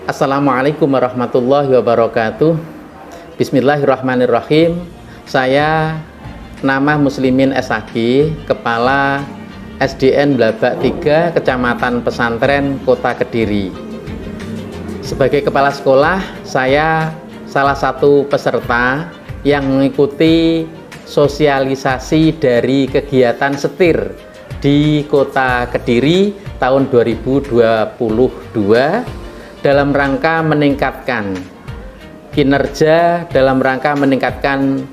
Assalamualaikum warahmatullahi wabarakatuh. Bismillahirrahmanirrahim. Saya nama Muslimin SAG, Kepala SDN Blabak 3, Kecamatan Pesantren, Kota Kediri. Sebagai kepala sekolah, saya salah satu peserta yang mengikuti sosialisasi dari kegiatan setir di Kota Kediri tahun 2022 dalam rangka meningkatkan kinerja, dalam rangka meningkatkan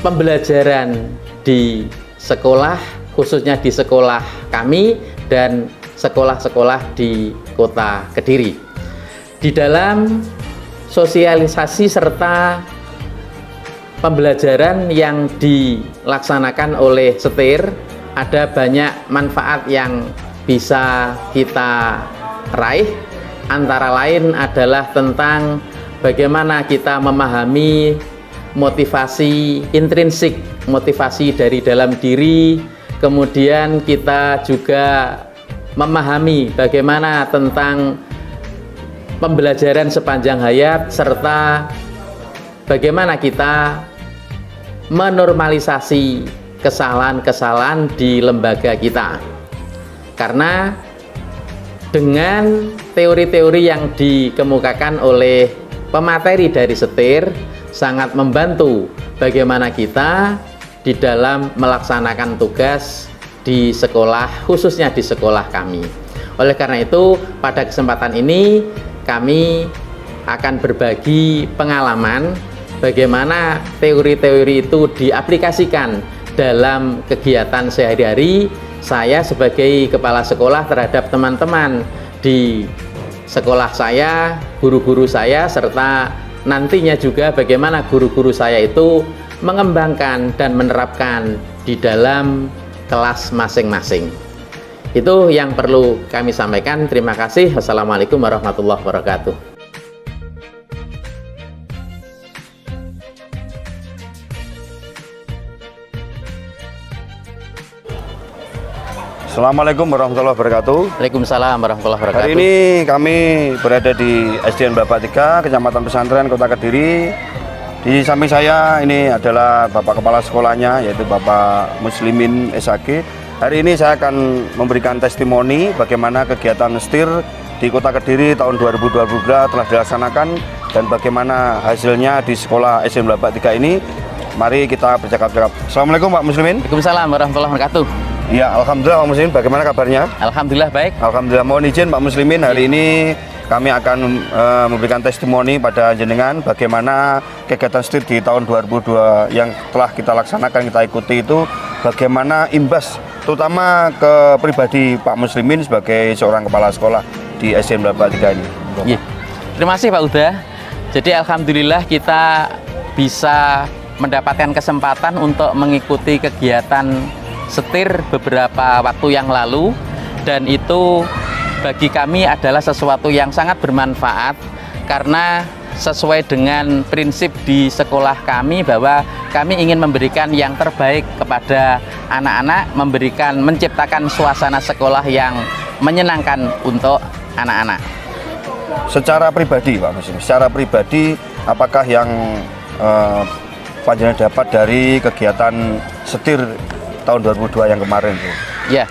pembelajaran di sekolah, khususnya di sekolah kami dan sekolah-sekolah di Kota Kediri. Di dalam sosialisasi serta pembelajaran yang dilaksanakan oleh setir, ada banyak manfaat yang bisa kita raih. Antara lain adalah tentang bagaimana kita memahami motivasi intrinsik, motivasi dari dalam diri. Kemudian kita juga memahami bagaimana tentang pembelajaran sepanjang hayat, serta bagaimana kita menormalisasi kesalahan-kesalahan di lembaga kita. Karena dengan teori-teori yang dikemukakan oleh pemateri dari setir sangat membantu bagaimana kita di dalam melaksanakan tugas di sekolah, khususnya di sekolah kami. Oleh karena itu, pada kesempatan ini kami akan berbagi pengalaman bagaimana teori-teori itu diaplikasikan dalam kegiatan sehari-hari saya sebagai kepala sekolah terhadap teman-teman di sekolah saya, guru-guru saya, serta nantinya juga bagaimana guru-guru saya itu mengembangkan dan menerapkan di dalam kelas masing-masing. Itu yang perlu kami sampaikan. Terima kasih. Wassalamualaikum warahmatullahi wabarakatuh. Assalamualaikum warahmatullahi wabarakatuh. Waalaikumsalam warahmatullahi wabarakatuh. Hari ini kami berada di SDN Blabak 3, Kecamatan Pesantren, Kota Kediri. Di samping saya ini adalah Bapak Kepala Sekolahnya, yaitu Bapak Muslimin SAG. Hari ini saya akan memberikan testimoni bagaimana kegiatan setir di Kota Kediri tahun 2022 telah dilaksanakan dan bagaimana hasilnya di sekolah SDN Blabak 3 ini. Mari kita bercakap-cakap. Assalamualaikum Pak Muslimin. Waalaikumsalam warahmatullahi wabarakatuh. Ya, alhamdulillah Pak Muslimin, bagaimana kabarnya? Alhamdulillah baik. Alhamdulillah, mohon izin Pak Muslimin, hari ini kami akan memberikan testimoni pada jenengan bagaimana kegiatan setir di tahun 2002 yang telah kita laksanakan, kita ikuti itu bagaimana imbas terutama ke pribadi Pak Muslimin sebagai seorang kepala sekolah di SDN Blabak 3 ini. Ya. Terima kasih Pak Uda. Jadi alhamdulillah kita bisa mendapatkan kesempatan untuk mengikuti kegiatan setir beberapa waktu yang lalu, dan itu bagi kami adalah sesuatu yang sangat bermanfaat karena sesuai dengan prinsip di sekolah kami bahwa kami ingin memberikan yang terbaik kepada anak-anak, menciptakan suasana sekolah yang menyenangkan untuk anak-anak. Secara pribadi Pak Muslimin, secara pribadi apakah yang panjenengan dapat dari kegiatan setir tahun 2002 yang kemarin tuh? Ya,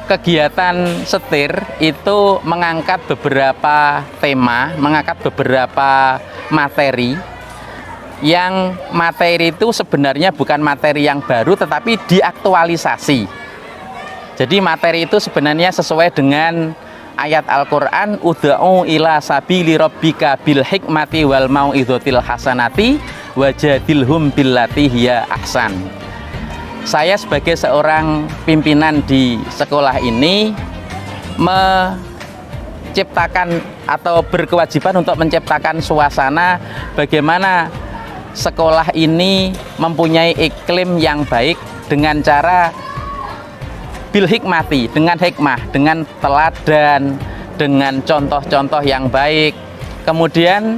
kegiatan setir itu mengangkat beberapa tema, mengangkat beberapa materi yang materi itu sebenarnya bukan materi yang baru tetapi diaktualisasi. Jadi materi itu sebenarnya sesuai dengan ayat Al-Quran, ud'u ila sabili rabbika bil hikmati wal mau'idhatil hasanati wajadilhum billati hiya ahsan. Saya sebagai seorang pimpinan di sekolah ini menciptakan atau berkewajiban untuk menciptakan suasana bagaimana sekolah ini mempunyai iklim yang baik dengan cara bil hikmati, dengan hikmah, dengan teladan, dengan contoh-contoh yang baik. Kemudian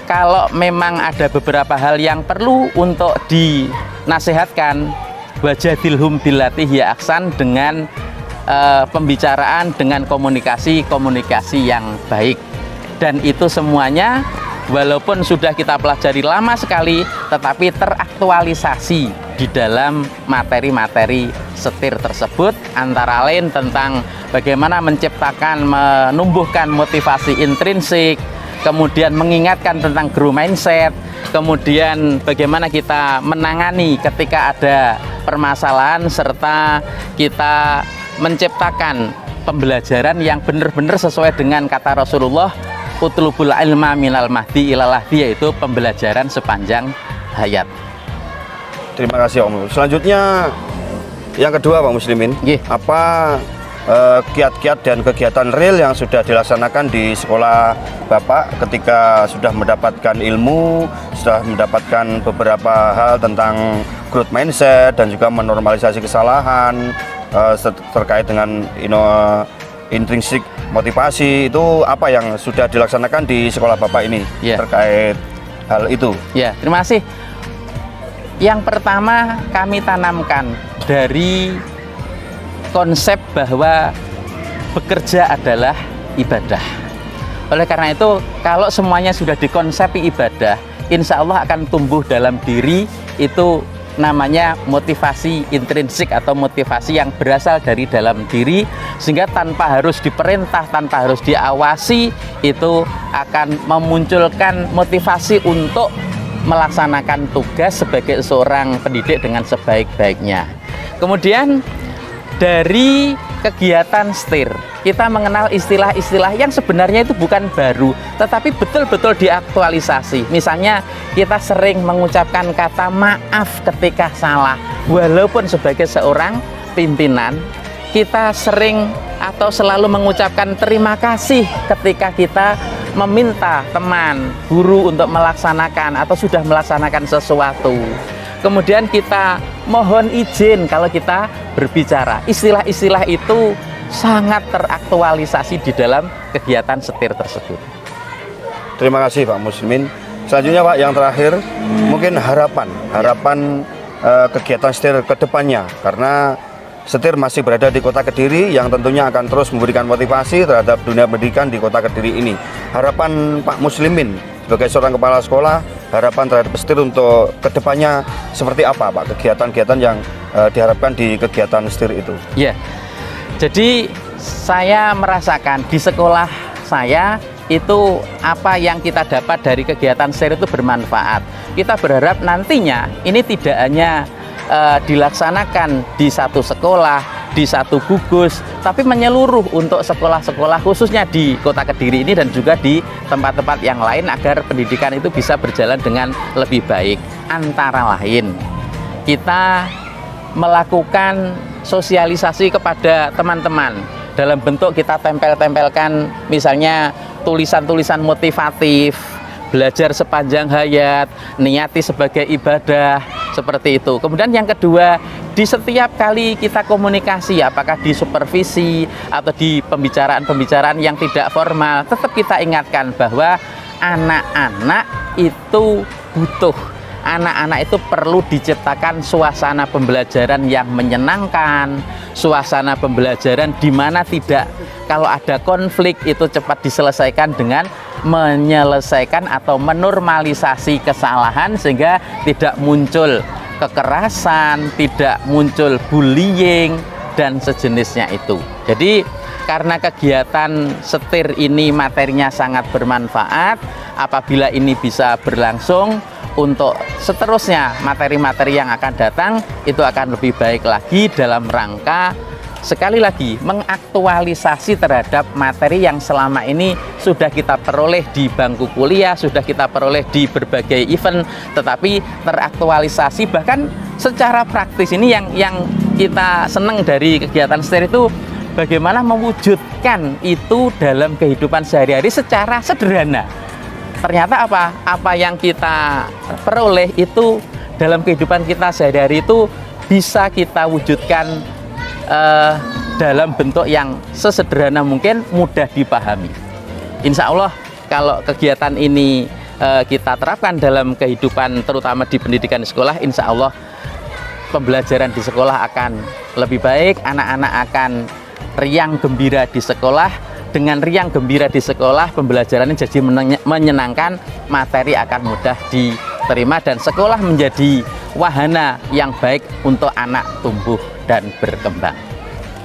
kalau memang ada beberapa hal yang perlu untuk dinasihatkan, wajadilhum billati hiya ahsan, dengan pembicaraan dengan komunikasi yang baik. Dan itu semuanya walaupun sudah kita pelajari lama sekali, tetapi teraktualisasi di dalam materi-materi setir tersebut, antara lain tentang bagaimana menciptakan, menumbuhkan motivasi intrinsik, kemudian mengingatkan tentang growth mindset, kemudian bagaimana kita menangani ketika ada permasalahan, serta kita menciptakan pembelajaran yang benar-benar sesuai dengan kata Rasulullah, utlubul ilma minal mahdi ilal lahdi, yaitu pembelajaran sepanjang hayat. Terima kasih Om. Selanjutnya yang kedua Pak Muslimin, apa kiat-kiat dan kegiatan real yang sudah dilaksanakan di sekolah Bapak ketika sudah mendapatkan ilmu, sudah mendapatkan beberapa hal tentang growth mindset dan juga menormalisasi kesalahan terkait dengan intrinsik motivasi, itu apa yang sudah dilaksanakan di sekolah Bapak ini terkait hal itu? Ya, terima kasih. Yang pertama kami tanamkan dari konsep bahwa bekerja adalah ibadah. Oleh karena itu, kalau semuanya sudah dikonsepsi ibadah, insya Allah akan tumbuh dalam diri itu namanya motivasi intrinsik atau motivasi yang berasal dari dalam diri, sehingga tanpa harus diperintah, tanpa harus diawasi, itu akan memunculkan motivasi untuk melaksanakan tugas sebagai seorang pendidik dengan sebaik-baiknya. Kemudian dari kegiatan STIR, kita mengenal istilah-istilah yang sebenarnya itu bukan baru, tetapi betul-betul diaktualisasi. Misalnya kita sering mengucapkan kata maaf ketika salah, walaupun sebagai seorang pimpinan kita sering atau selalu mengucapkan terima kasih ketika kita meminta teman, guru untuk melaksanakan atau sudah melaksanakan sesuatu. Kemudian kita mohon izin kalau kita berbicara. Istilah-istilah itu sangat teraktualisasi di dalam kegiatan STIR tersebut. Terima kasih Pak Muslimin. Selanjutnya Pak, yang terakhir, mungkin harapan kegiatan STIR ke depannya, karena STIR masih berada di Kota Kediri yang tentunya akan terus memberikan motivasi terhadap dunia pendidikan di Kota Kediri ini. Harapan Pak Muslimin sebagai seorang kepala sekolah, harapan terhadap STIR untuk kedepannya seperti apa Pak? Kegiatan-kegiatan yang diharapkan di kegiatan STIR itu? Ya, jadi saya merasakan di sekolah saya itu apa yang kita dapat dari kegiatan STIR itu bermanfaat. Kita berharap nantinya ini tidak hanya dilaksanakan di satu sekolah, di satu gugus, tapi menyeluruh untuk sekolah-sekolah khususnya di Kota Kediri ini dan juga di tempat-tempat yang lain, agar pendidikan itu bisa berjalan dengan lebih baik. Antara lain, kita melakukan sosialisasi kepada teman-teman dalam bentuk kita tempel-tempelkan misalnya tulisan-tulisan motivatif, belajar sepanjang hayat, niati sebagai ibadah, seperti itu. Kemudian yang kedua, di setiap kali kita komunikasi, apakah di supervisi atau di pembicaraan-pembicaraan yang tidak formal, tetap kita ingatkan bahwa anak-anak itu butuh, anak-anak itu perlu diciptakan suasana pembelajaran yang menyenangkan, suasana pembelajaran di mana tidak, kalau ada konflik itu cepat diselesaikan dengan menyelesaikan atau menormalisasi kesalahan, sehingga tidak muncul kekerasan, tidak muncul bullying dan sejenisnya itu. Jadi karena kegiatan STIR ini materinya sangat bermanfaat, apabila ini bisa berlangsung, untuk seterusnya materi-materi yang akan datang itu akan lebih baik lagi dalam rangka sekali lagi mengaktualisasi terhadap materi yang selama ini sudah kita peroleh di bangku kuliah, sudah kita peroleh di berbagai event, tetapi teraktualisasi bahkan secara praktis. Ini yang kita senang dari kegiatan STIR itu, bagaimana mewujudkan itu dalam kehidupan sehari-hari secara sederhana. Ternyata apa yang kita peroleh itu dalam kehidupan kita sehari-hari itu bisa kita wujudkan dalam bentuk yang sesederhana mungkin, mudah dipahami. Insya Allah kalau kegiatan ini kita terapkan dalam kehidupan, terutama di pendidikan di sekolah, insya Allah pembelajaran di sekolah akan lebih baik, anak-anak akan riang gembira di sekolah. Dengan riang gembira di sekolah, pembelajarannya jadi menyenangkan, materi akan mudah diterima, dan sekolah menjadi wahana yang baik untuk anak tumbuh dan berkembang.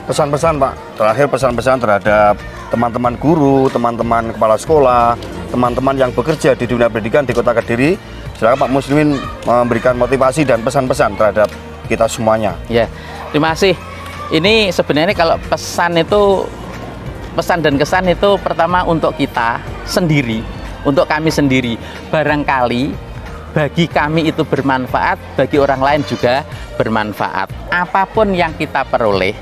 Pesan-pesan Pak, terakhir pesan-pesan terhadap teman-teman guru, teman-teman kepala sekolah, teman-teman yang bekerja di dunia pendidikan di Kota Kediri. Silakan Pak Muslimin memberikan motivasi dan pesan-pesan terhadap kita semuanya. Ya, terima kasih. Ini sebenarnya kalau pesan dan kesan itu pertama untuk kita sendiri, untuk kami sendiri. Barangkali bagi kami itu bermanfaat, bagi orang lain juga bermanfaat. Apapun yang kita peroleh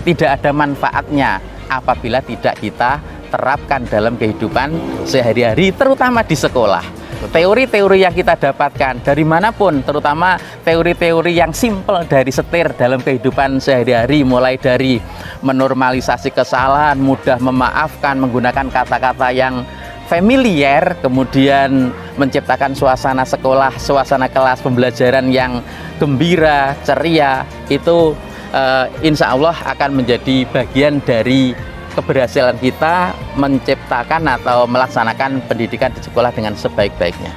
tidak ada manfaatnya apabila tidak kita terapkan dalam kehidupan sehari-hari, terutama di sekolah. Teori-teori yang kita dapatkan dari manapun, terutama teori-teori yang simpel dari setir dalam kehidupan sehari-hari, mulai dari menormalisasi kesalahan, mudah memaafkan, menggunakan kata-kata yang familiar, kemudian menciptakan suasana sekolah, suasana kelas pembelajaran yang gembira, ceria, itu insya Allah akan menjadi bagian dari keberhasilan kita menciptakan atau melaksanakan pendidikan di sekolah dengan sebaik-baiknya.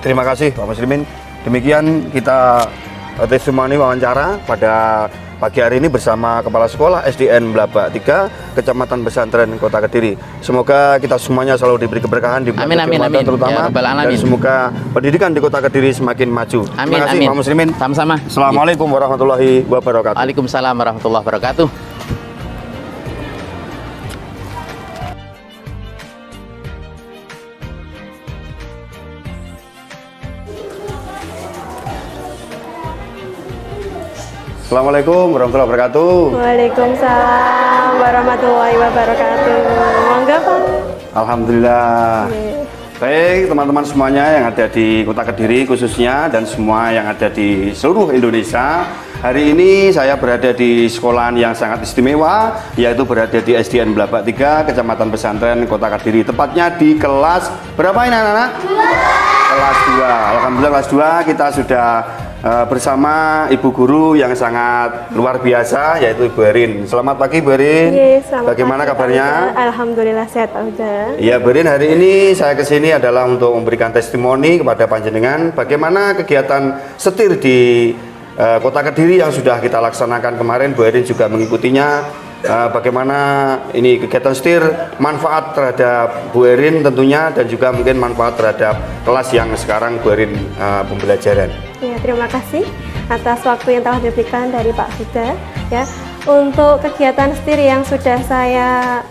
Terima kasih Pak Muslimin. Demikian kita testimoni wawancara pada pagi hari ini bersama Kepala Sekolah SDN Blabak 3, Kecamatan Pesantren, Kota Kediri. Semoga kita semuanya selalu diberi keberkahan di bulan Ramadan terutama, dan semoga pendidikan di Kota Kediri semakin maju. Terima kasih Pak Muslimin. Sama-sama. Assalamualaikum warahmatullahi wabarakatuh. Waalaikumsalam warahmatullahi wabarakatuh. Assalamualaikum warahmatullahi wabarakatuh. Waalaikumsalam warahmatullahi wabarakatuh. Monggo Pak. Alhamdulillah. Baik teman-teman semuanya yang ada di Kota Kediri khususnya, dan semua yang ada di seluruh Indonesia. Hari ini saya berada di sekolahan yang sangat istimewa, yaitu berada di SDN Blabak 3, Kecamatan Pesantren, Kota Kediri. Tepatnya di kelas berapa ini anak-anak? Kelas 2. Alhamdulillah kelas 2 kita sudah bersama Ibu Guru yang sangat luar biasa, yaitu Ibu Erin. Selamat pagi Bu Erin. Bagaimana pagi, kabarnya? Alhamdulillah sehat Uda. Ya Bu Erin, hari ini saya kesini adalah untuk memberikan testimoni kepada panjenengan bagaimana kegiatan setir di Kota Kediri yang sudah kita laksanakan kemarin. Bu Erin juga mengikutinya. Bagaimana ini kegiatan setir manfaat terhadap Bu Erin tentunya, dan juga mungkin manfaat terhadap kelas yang sekarang Bu Erin pembelajaran. Ya, terima kasih atas waktu yang telah diberikan dari Pak Huda. Ya, untuk kegiatan setir yang sudah saya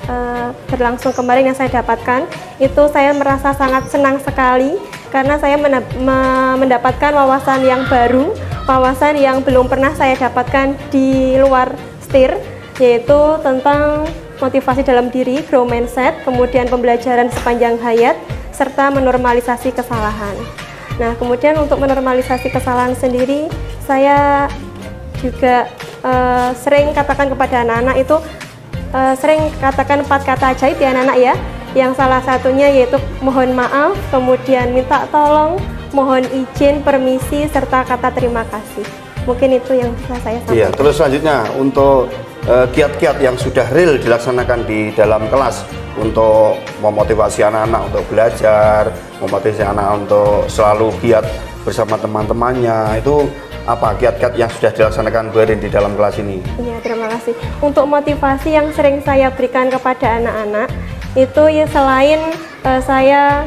berlangsung kemarin yang saya dapatkan, itu saya merasa sangat senang sekali karena saya mendapatkan wawasan yang baru, wawasan yang belum pernah saya dapatkan di luar setir, yaitu tentang motivasi dalam diri, grow mindset, kemudian pembelajaran sepanjang hayat, serta menormalisasi kesalahan. Nah, kemudian untuk menormalisasi kesalahan sendiri, saya juga sering katakan kepada anak-anak itu, sering katakan 4 kata ajaib ya anak-anak ya, yang salah satunya yaitu mohon maaf, kemudian minta tolong, mohon izin, permisi, serta kata terima kasih. Mungkin itu yang bisa saya sampaikan. Iya, terus selanjutnya untuk kiat-kiat yang sudah real dilaksanakan di dalam kelas untuk memotivasi anak-anak untuk belajar, memotivasi anak untuk selalu giat bersama teman-temannya, itu apa kiat-kiat yang sudah dilaksanakan Bu Erin di dalam kelas ini? Iya, terima kasih. Untuk motivasi yang sering saya berikan kepada anak-anak itu ya, selain saya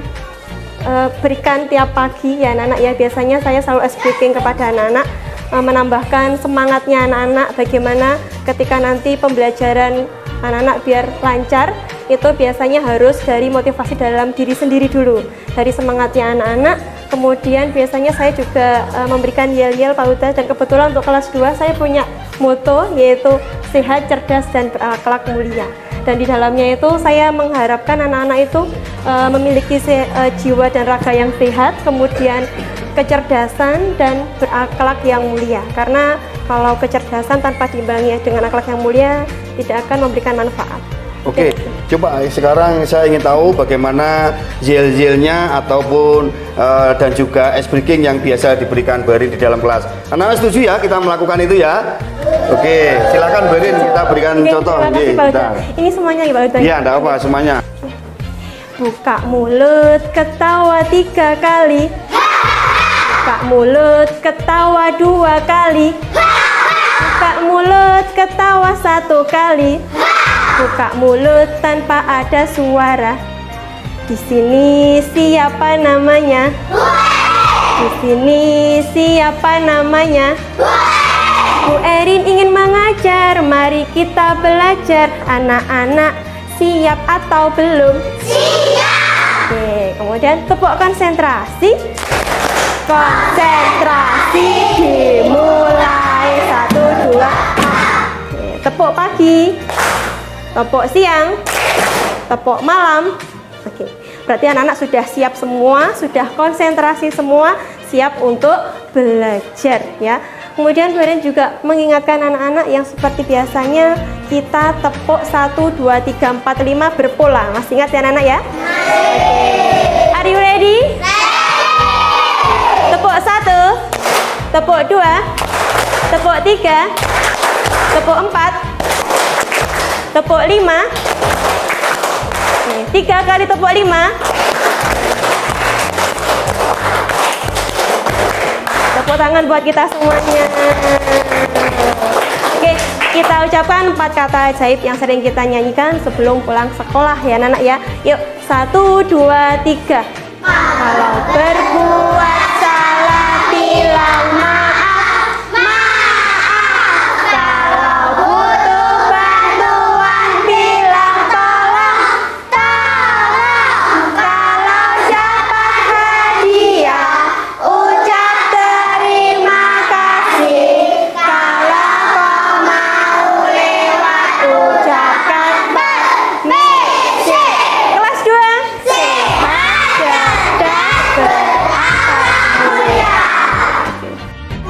berikan tiap pagi ya anak-anak ya, biasanya saya selalu speaking kepada anak-anak, menambahkan semangatnya anak-anak bagaimana ketika nanti pembelajaran anak-anak biar lancar, itu biasanya harus dari motivasi dalam diri sendiri dulu, dari semangatnya anak-anak. Kemudian biasanya saya juga memberikan yel-yel Pak Huda, dan kebetulan untuk kelas 2 saya punya moto yaitu sehat, cerdas, dan berakhlak mulia. Dan di dalamnya itu saya mengharapkan anak-anak itu memiliki jiwa dan raga yang sehat, kemudian kecerdasan dan berakhlak yang mulia. Karena kalau kecerdasan tanpa diimbangi dengan akhlak yang mulia tidak akan memberikan manfaat. Oke, coba sekarang saya ingin tahu bagaimana yel-yelnya ataupun dan juga ice breaking yang biasa diberikan Bu Erin di dalam kelas. Anak-anak setuju ya kita melakukan itu ya? Oke, silakan Bu Erin, kita berikan Oke, contoh. terima kasih Nggih, Pak Uda. nah. Ini semuanya ya Pak Uda. Iya, enggak apa semuanya. Buka mulut, ketawa 3 kali. Buka mulut, ketawa 2 kali. Buka mulut, ketawa 1 kali. Buka mulut tanpa ada suara. Di sini siapa namanya? Di sini siapa namanya? Bu Erin ingin mengajar, mari kita belajar. Anak-anak siap atau belum? Siap. Oke, kemudian tepuk konsentrasi. Konsentrasi dimulai. 1, 2. Oke, tepuk pagi, tepuk siang, tepuk malam. Oke, berarti anak-anak sudah siap semua, sudah konsentrasi semua, siap untuk belajar ya. Kemudian Bu Erin juga mengingatkan anak-anak yang seperti biasanya kita tepuk 1, 2, 3, 4, 5 berpola. Masih ingat ya anak-anak ya? Oke. Are you ready? Tepuk 1, tepuk 2, tepuk 3, tepuk 4, tepuk 5. Oke, 3 kali tepuk 5. Tepuk tangan buat kita semuanya. Oke, kita ucapkan 4 kata ajaib yang sering kita nyanyikan sebelum pulang sekolah ya anak-anak ya. Yuk, 1, 2, 3. Kalau berbuat salah bilang maaf, maaf. Kalau butuh bantuan bilang tolong, tolong. Kalau dapat hadiah ucap terima kasih. Kalau kau mau lewat ucapkan permisi. Kelas 2 sehat, cerdas, berakal mulia.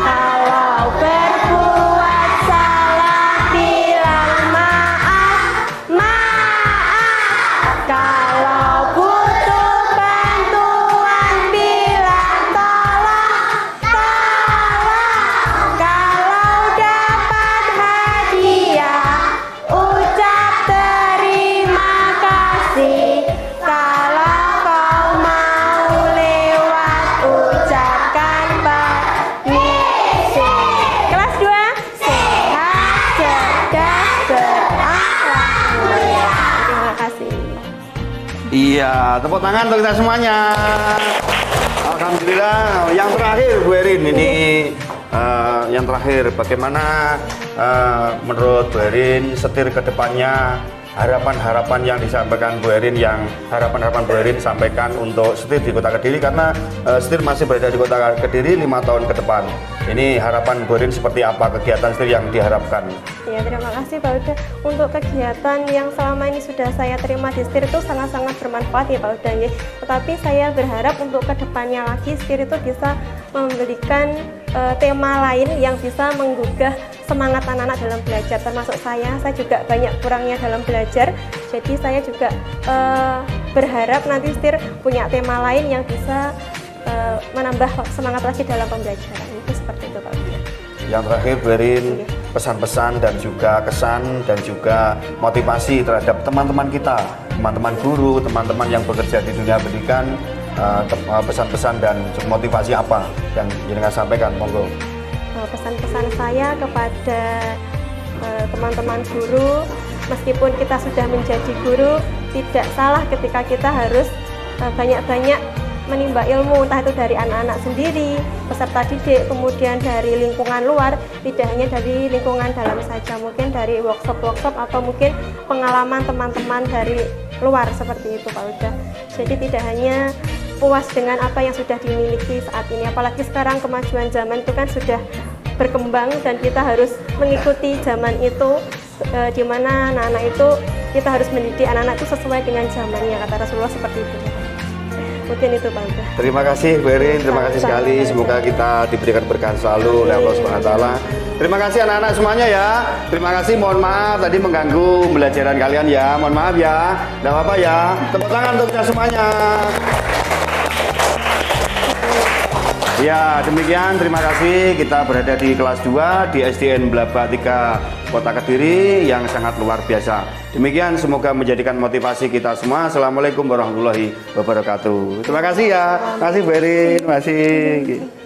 Kalau berbuat salah bilang maaf, maaf. Kalau butuh bantuan bilang tolong, tolong. Kalau dapat hadiah ucap terima kasih. Kalau kau mau lewat ucapkan permisi. Kelas 2 sehat, cerdas, berakal mulia. Terima kasih. Iya, tepuk tangan untuk kita semuanya. Alhamdulillah. Yang terakhir Bu Erin ini yang terakhir bagaimana menurut Bu Erin setir ke depannya, harapan-harapan yang disampaikan Bu Erin, yang harapan-harapan Bu Erin sampaikan untuk setir di Kota Kediri, karena setir masih berada di Kota Kediri 5 tahun ke depan. Ini harapan Bu Erin seperti apa kegiatan setir yang diharapkan? Ya, terima kasih Pak Uda. Untuk kegiatan yang selama ini sudah saya terima di STIR itu sangat-sangat bermanfaat ya Pak Uda. Ya. Tetapi saya berharap untuk kedepannya lagi STIR itu bisa memberikan tema lain yang bisa menggugah semangat anak-anak dalam belajar. Termasuk saya juga banyak kurangnya dalam belajar. Jadi saya juga berharap nanti STIR punya tema lain yang bisa menambah semangat lagi dalam pembelajaran. Itu seperti itu Pak Uda. Yang terakhir Bu Erin, pesan-pesan dan juga kesan dan juga motivasi terhadap teman-teman kita, teman-teman guru, teman-teman yang bekerja di dunia pendidikan, pesan-pesan dan motivasi apa yang jenengan sampaikan, monggo. Pesan-pesan saya kepada teman-teman guru, meskipun kita sudah menjadi guru, tidak salah ketika kita harus banyak-banyak menimba ilmu, entah itu dari anak-anak sendiri, peserta didik, kemudian dari lingkungan luar, tidak hanya dari lingkungan dalam saja, mungkin dari workshop-workshop atau mungkin pengalaman teman-teman dari luar, seperti itu Pak Uda. Jadi tidak hanya puas dengan apa yang sudah dimiliki saat ini, apalagi sekarang kemajuan zaman itu kan sudah berkembang dan kita harus mengikuti zaman itu, di mana anak-anak itu kita harus mendidik anak-anak itu sesuai dengan zamannya, kata Rasulullah seperti itu. Mungkin itu Pak Uda. Terima kasih Bu Erin, terima kasih sekali. Semoga kita diberikan berkah selalu oleh Allah Subhanahu wa taala. Terima kasih anak-anak semuanya ya. Terima kasih, mohon maaf tadi mengganggu pembelajaran kalian ya. Mohon maaf ya. Enggak apa-apa ya. Tepuk tangan untuk kita semuanya. Ya, demikian terima kasih. Kita berada di kelas 2 di SDN Blaba 3 Kota Kediri yang sangat luar biasa. Demikian semoga menjadikan motivasi kita semua. Assalamualaikum warahmatullahi wabarakatuh. Terima kasih ya. Terima kasih Bu Erin. Terima kasih.